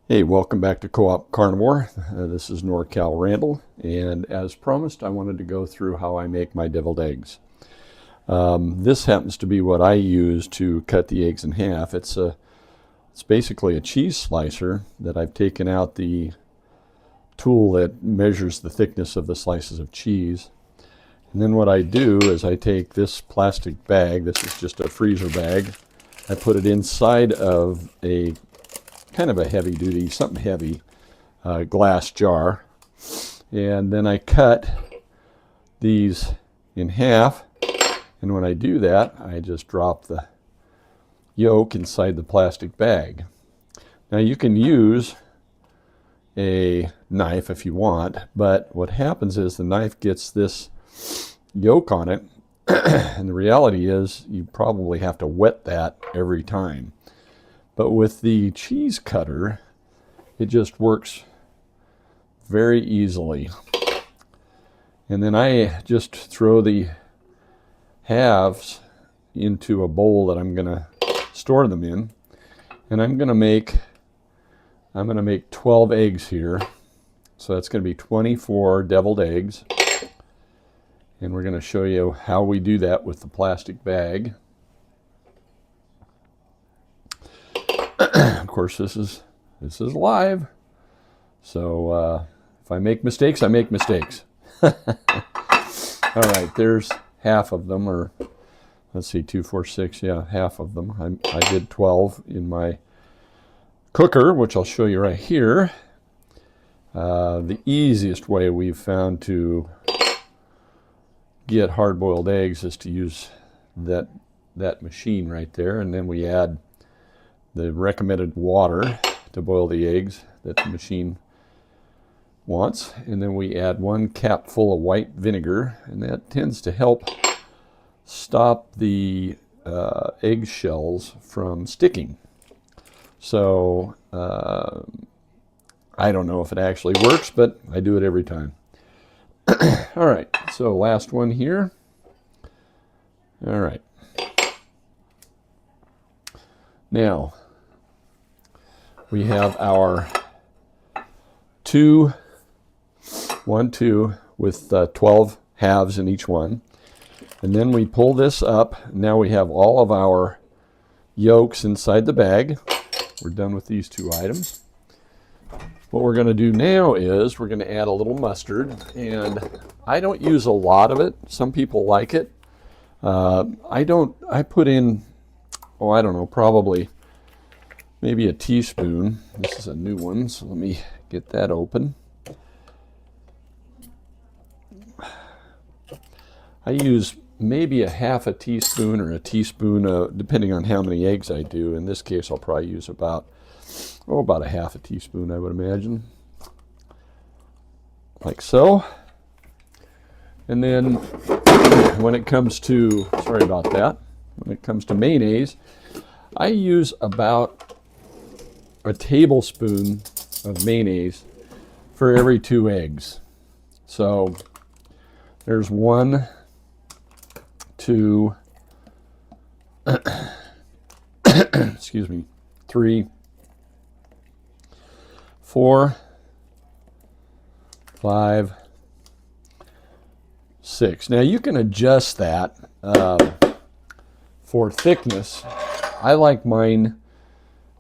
Hey, welcome back to Co-opCarnivore. This is NorCal Randall, and as promised, I wanted to go through how I make my deviled eggs. This happens to be what I use to cut the eggs in half. It's basically a cheese slicer that I've taken out the tool that measures the thickness of the slices of cheese. And then what I do is I take this plastic bag, this is just a freezer bag, I put it inside of a kind of a heavy duty, something heavy, glass jar. And then I cut these in half. And when I do that, I just drop the yolk inside the plastic bag. Now you can use a knife if you want, but what happens is the knife gets this yolk on it. And the reality is you probably have to wet that every time. But with the cheese cutter, it just works very easily. And then I just throw the halves into a bowl that I'm going to store them in. And I'm going to make 12 eggs here. So that's going to be 24 deviled eggs. And we're going to show you how we do that with the plastic bag. Of course, this is live, so if I make mistakes, I make mistakes. All right, there's half of them, or let's see, 2, 4, 6, yeah, half of them. I did 12 in my cooker, which I'll show you right here. The easiest way we've found to get hard-boiled eggs is to use that machine right there, and then we add the recommended water to boil the eggs that the machine wants. And then we add 1 cap full of white vinegar, and that tends to help stop the egg shells from sticking. So I don't know if it actually works, but I do it every time. All right, so last one here. All right. Now, we have our 2 with 12 halves in each one. And then we pull this up. Now we have all of our yolks inside the bag. We're done with these 2 items. What we're going to do now is we're going to add a little mustard. And I don't use a lot of it. Some people like it. I put in, I don't know, probably maybe a teaspoon. This is a new one, so let me get that open. I use maybe a half a teaspoon or a teaspoon, depending on how many eggs I do. In this case, I'll probably use about a half a teaspoon, I would imagine. Like so. And then when it comes to, sorry about that, when it comes to mayonnaise, I use about a tablespoon of mayonnaise for every 2 eggs. So there's 1, 2, excuse me, 3, 4, 5, 6. Now you can adjust that for thickness. I like mine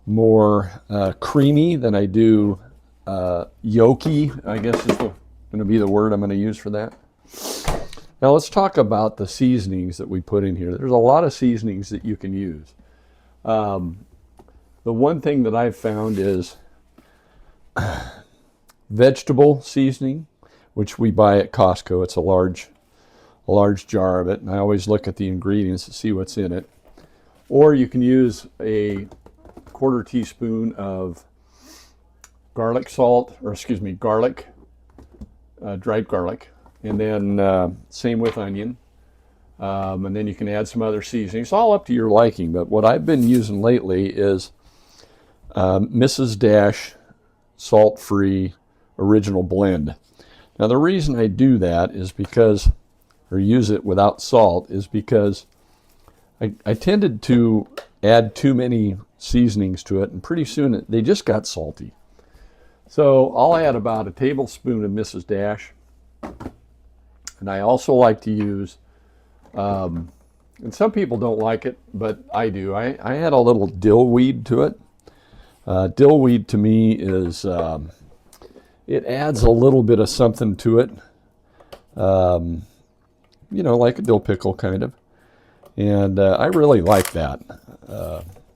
more creamy than I do yolky, I guess is going to be the word I'm going to use for that. Now let's talk about the seasonings that we put in here. There's a lot of seasonings that you can use. The one thing that I've found is vegetable seasoning, which we buy at Costco. It's a large jar of it, and I always look at the ingredients to see what's in it. Or you can use a 1/4 teaspoon of garlic salt, or excuse me, garlic, dried garlic, and then same with onion. And then you can add some other seasonings. It's all up to your liking, but what I've been using lately is Mrs. Dash salt-free original blend. Now the reason I do that is because, or use it without salt, is because I tended to add too many seasonings to it, and pretty soon they just got salty. So I'll add about a tablespoon of Mrs. Dash. And I also like to use, and some people don't like it, but I do. I add a little dill weed to it. Dill weed to me is, it adds a little bit of something to it. You know, like a dill pickle kind of. And I really like that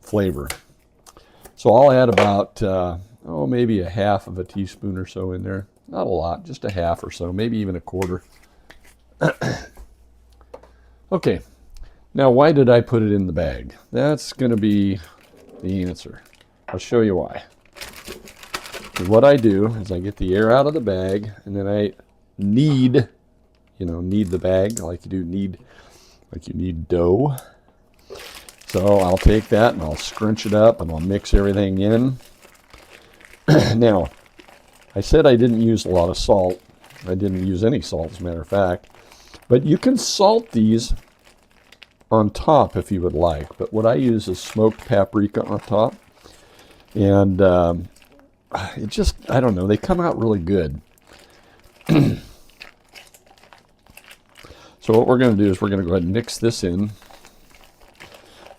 flavor. So I'll add about, maybe a half of a teaspoon or so in there. Not a lot, just a half or so, maybe even a quarter. Okay, now why did I put it in the bag? That's going to be the answer. I'll show you why. What I do is I get the air out of the bag, and then I knead the bag like you need dough. So I'll take that and I'll scrunch it up and I'll mix everything in. Now, I said I didn't use a lot of salt. I didn't use any salt, as a matter of fact. But you can salt these on top if you would like. But what I use is smoked paprika on top. And it just, I don't know, they come out really good. So what we're going to do is we're going to go ahead and mix this in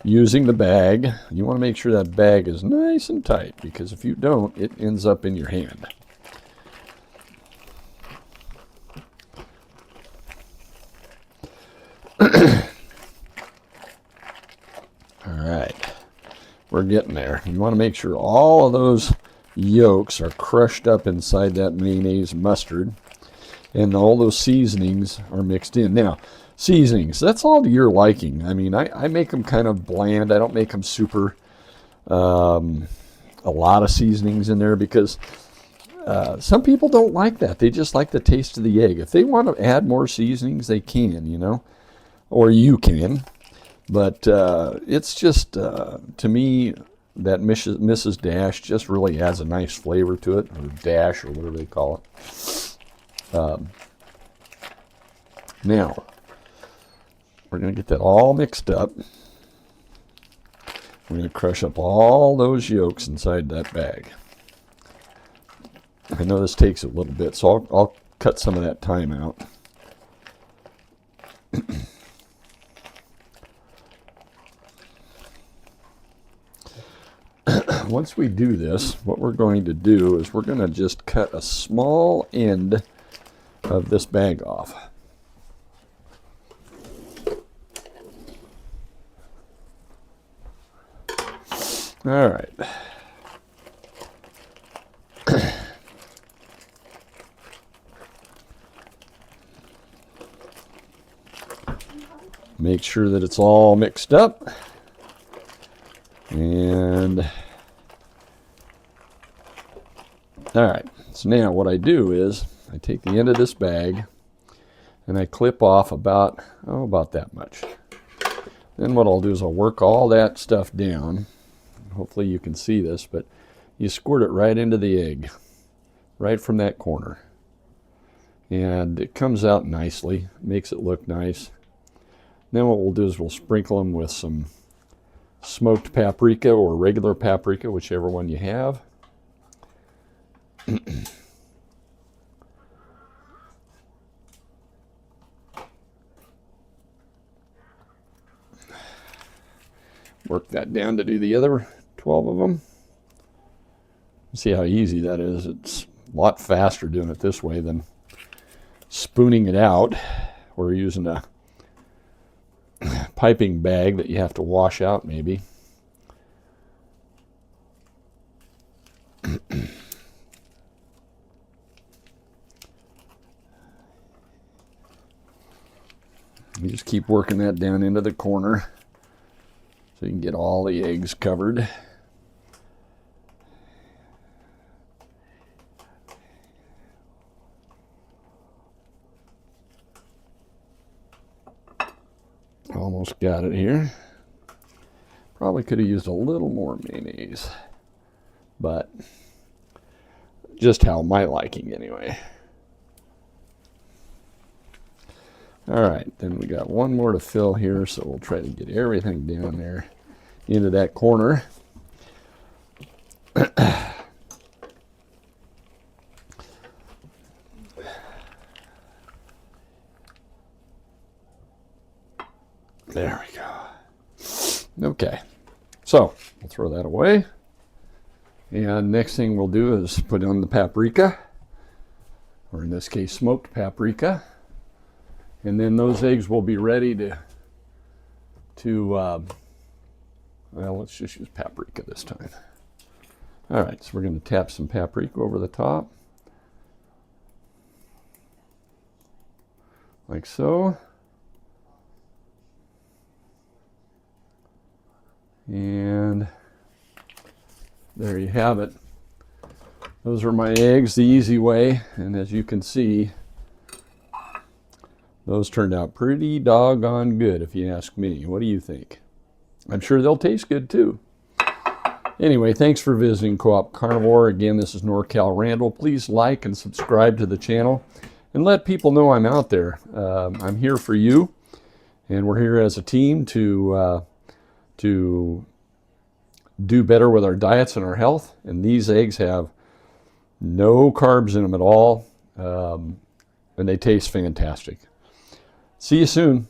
using the bag. You want to make sure that bag is nice and tight, because if you don't, it ends up in your hand. All right, we're getting there. You want to make sure all of those yolks are crushed up inside that mayonnaise mustard, and all those seasonings are mixed in. Now, seasonings, that's all to your liking. I mean, I make them kind of bland. I don't make them super, a lot of seasonings in there, because some people don't like that. They just like the taste of the egg. If they want to add more seasonings, they can, you know, or you can. But it's just, to me, that Mrs. Dash just really adds a nice flavor to it, or dash, or whatever they call it. Now, we're going to get that all mixed up. We're going to crush up all those yolks inside that bag. I know this takes a little bit, so I'll cut some of that time out. Once we do this, what we're going to do is we're going to just cut a small end of this bag off. All right. Make sure that it's all mixed up. And all right, so now what I do is I take the end of this bag and I clip off about that much. Then what I'll do is I'll work all that stuff down. Hopefully you can see this, but you squirt it right into the egg, right from that corner. And it comes out nicely, makes it look nice. Then what we'll do is we'll sprinkle them with some smoked paprika or regular paprika, whichever one you have. Work that down to do the other 12 of them. See how easy that is. It's a lot faster doing it this way than spooning it out or using a piping bag that you have to wash out maybe. You just keep working that down into the corner so you can get all the eggs covered. Almost got it here. Probably could have used a little more mayonnaise, but just how my liking anyway. All right, then we got one more to fill here, so we'll try to get everything down there into that corner. throw that away. And next thing we'll do is put on the paprika, or in this case smoked paprika. And then those eggs will be ready well, let's just use paprika this time. All right, so we're going to tap some paprika over the top, like so. And there you have it. Those are my eggs the easy way, and as you can see, those turned out pretty doggone good if you ask me. What do you think? I'm sure they'll taste good too. Anyway, thanks for visiting Co-opCarnivore. Again, this is NorCal Randall. Please like and subscribe to the channel and let people know I'm out there. I'm here for you, and we're here as a team to do better with our diets and our health. And these eggs have no carbs in them at all, and they taste fantastic. See you soon.